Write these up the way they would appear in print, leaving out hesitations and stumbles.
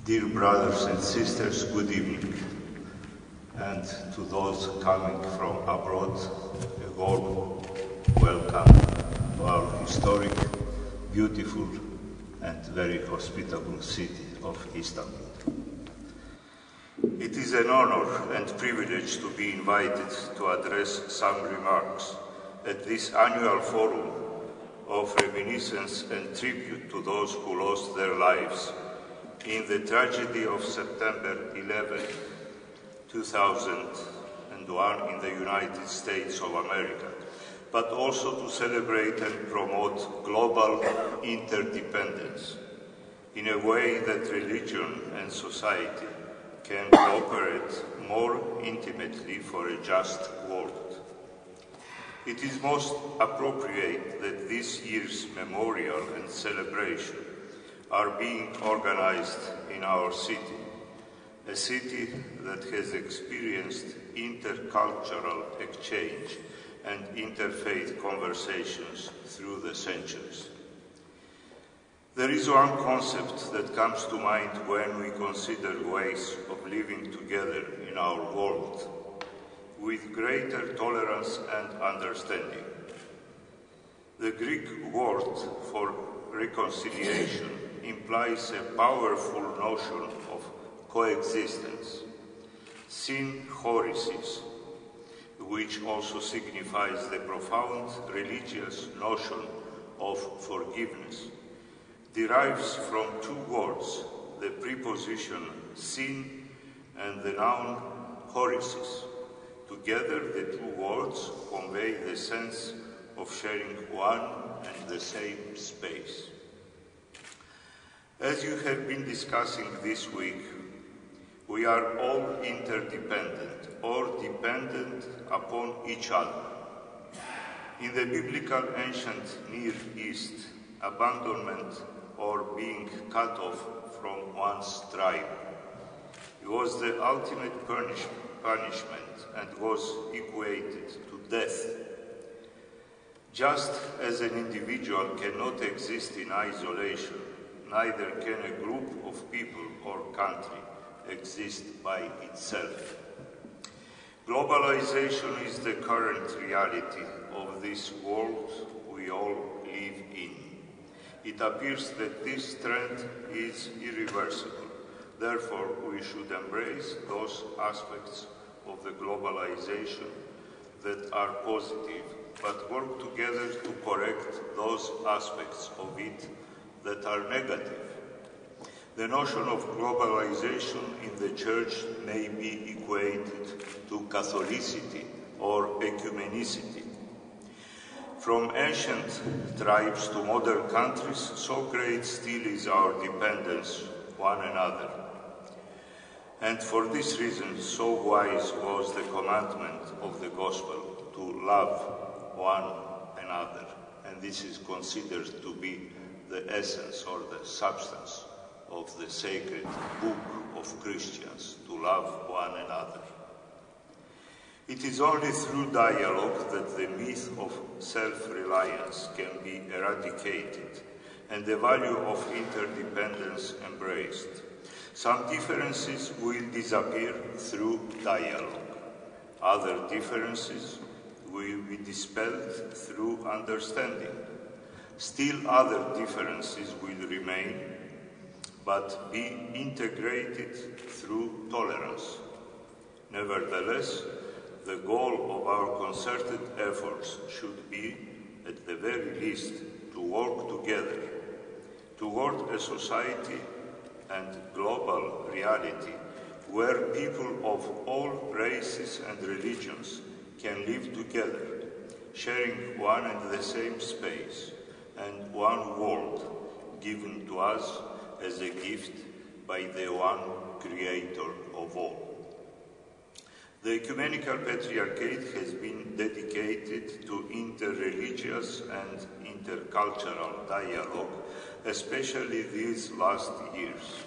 Dear brothers and sisters, good evening. And to those coming from abroad, a warm welcome to our historic, beautiful, and very hospitable city of Istanbul. It is an honor and privilege to be invited to address some remarks at this annual forum of reminiscence and tribute to those who lost their lives in the tragedy of September 11, 2001 in the United States of America, but also to celebrate and promote global interdependence in a way that religion and society can cooperate more intimately for a just world. It is most appropriate that this year's memorial and celebration are being organized in our city, a city that has experienced intercultural exchange and interfaith conversations through the centuries. There is one concept that comes to mind when we consider ways of living together in our world with greater tolerance and understanding. The Greek word for reconciliation implies a powerful notion of coexistence, synchorisis, which also signifies the profound religious notion of forgiveness, derives from two words, the preposition syn and the noun horisis. Together, the two words convey the sense of sharing one and the same space. As you have been discussing this week, we are all interdependent or dependent upon each other. In the biblical ancient Near East, abandonment or being cut off from one's tribe was the ultimate punishment and was equated to death. Just as an individual cannot exist in isolation, neither can a group of people or country exist by itself. Globalization is the current reality of this world we all live in. It appears that this trend is irreversible. Therefore, we should embrace those aspects of the globalization that are positive, but work together to correct those aspects of it that are negative. The notion of globalization in the Church may be equated to Catholicity or ecumenicity. From ancient tribes to modern countries, so great still is our dependence on one another. And for this reason, so wise was the commandment of the Gospel to love one another. And this is considered to be the essence or the substance of the sacred book of Christians, to love one another. It is only through dialogue that the myth of self-reliance can be eradicated and the value of interdependence embraced. Some differences will disappear through dialogue. Other differences will be dispelled through understanding. Still other differences will remain, but be integrated through tolerance. Nevertheless, the goal of our concerted efforts should be, at the very least, to work together toward a society and global reality where people of all races and religions can live together, sharing one and the same space and one world given to us as a gift by the one Creator of all. The Ecumenical Patriarchate has been dedicated to interreligious and intercultural dialogue, especially these last years.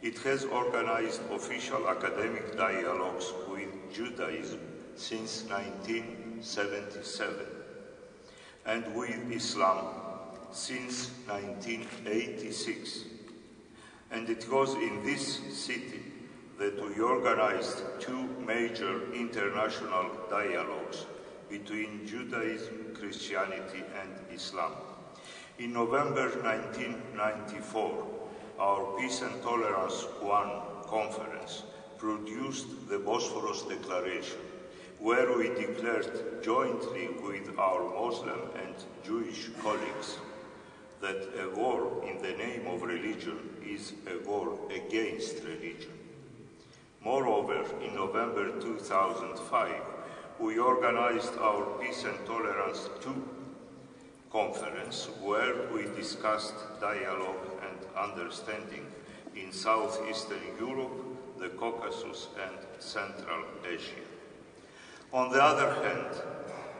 It has organized official academic dialogues with Judaism since 1977 and with Islam since 1986. And it was in this city that we organized two major international dialogues between Judaism, Christianity, and Islam. In November 1994, our Peace and Tolerance I conference produced the Bosphorus Declaration, where we declared jointly with our Muslim and Jewish colleagues that a war in the name of religion is a war against religion. Moreover, in November 2005, we organized our Peace and Tolerance II conference, where we discussed dialogue and understanding in Southeastern Europe, the Caucasus, and Central Asia. On the other hand,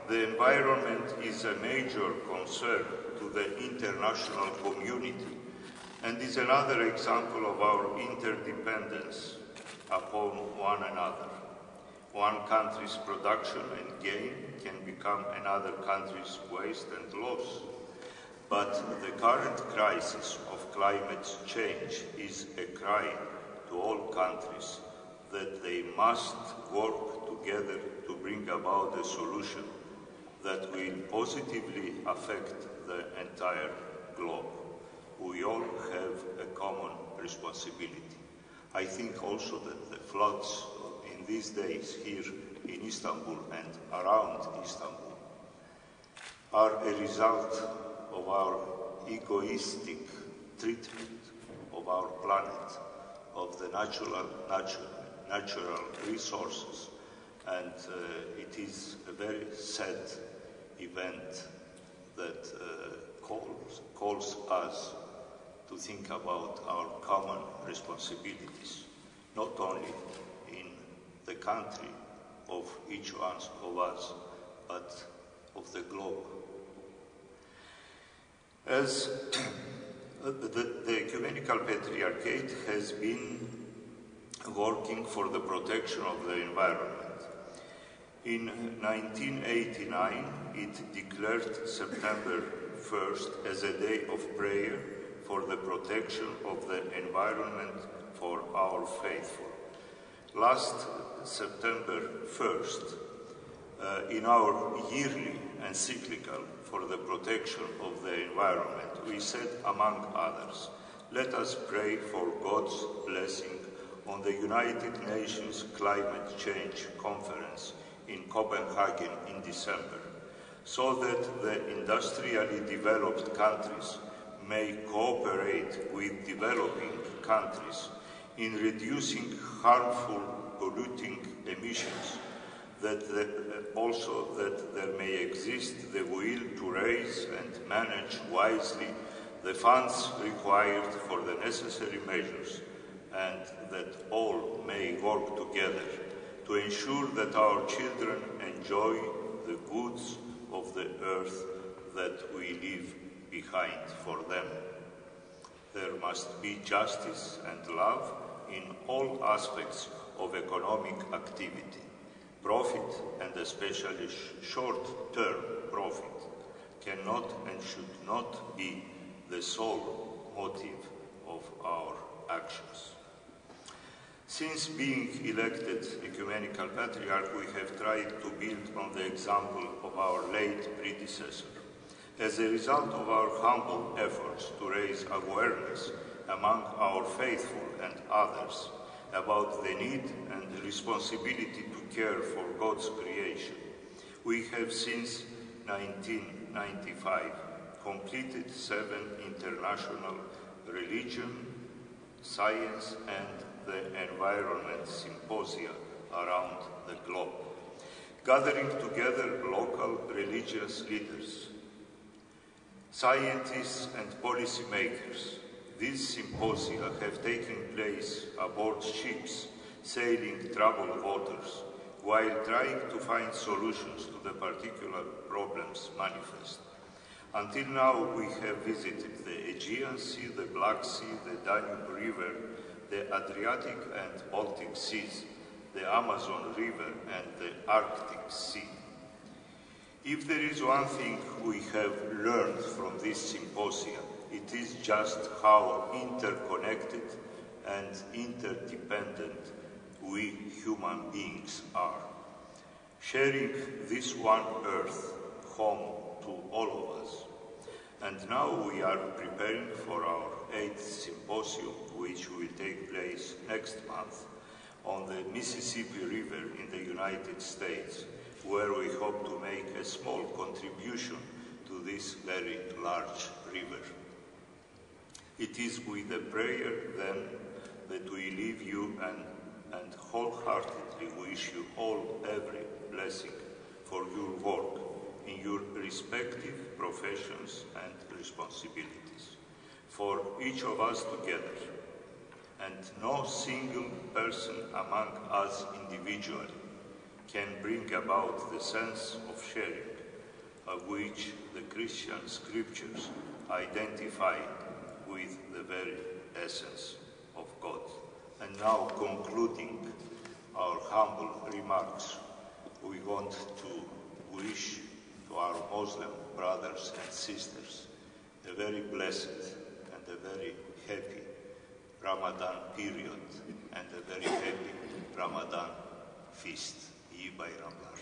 the environment is a major concern to the international community and is another example of our interdependence upon one another. One country's production and gain can become another country's waste and loss. But the current crisis of climate change is a cry to all countries that they must work together to bring about a solution that will positively affect the entire globe. We all have a common responsibility. I think also that the floods in these days here in Istanbul and around Istanbul are a result of our egoistic treatment of our planet, of the natural resources, and it is a very sad event that calls us to think about our common responsibilities, not only in the country of each one of us, but of the globe. As the Ecumenical Patriarchate has been working for the protection of the environment. In 1989, it declared September 1st as a day of prayer for the protection of the environment for our faithful. Last September 1st, in our yearly encyclical for the protection of the environment, we said, among others, let us pray for God's blessing on the United Nations Climate Change Conference in Copenhagen in December, so that the industrially developed countries may cooperate with developing countries in reducing harmful polluting emissions, also that there may exist the will to raise and manage wisely the funds required for the necessary measures, and that all may work together to ensure that our children enjoy the goods of the earth that we leave behind for them. There must be justice and love in all aspects of economic activity. Profit, and especially short-term profit, cannot and should not be the sole motive of our actions. Since being elected Ecumenical Patriarch, we have tried to build on the example of our late predecessor. As a result of our humble efforts to raise awareness among our faithful and others about the need and the responsibility to care for God's creation, we have since 1995 completed 7 international religion, science, and the environment symposia around the globe, gathering together local religious leaders, scientists, and policymakers. These symposia have taken place aboard ships sailing troubled waters while trying to find solutions to the particular problems manifest. Until now, we have visited the Aegean Sea, the Black Sea, the Danube River, the Adriatic and Baltic Seas, the Amazon River, and the Arctic Sea. If there is one thing we have learned from this symposia, it is just how interconnected and interdependent we human beings are. Sharing this one earth, home to all of us. And now we are preparing for our 8th symposium, which will take place next month on the Mississippi River in the United States, where we hope to make a small contribution to this very large river. It is with a prayer, then, that we leave you and wholeheartedly wish you all every blessing for your work in your respective professions and responsibilities, for each of us together, and no single person among us individually can bring about the sense of sharing, of which the Christian scriptures identify with the very essence of God. And now, concluding our humble remarks, we want to wish to our Muslim brothers and sisters a very blessed and a very happy Ramadan period and a very happy Ramadan feast. İyi bayramlar.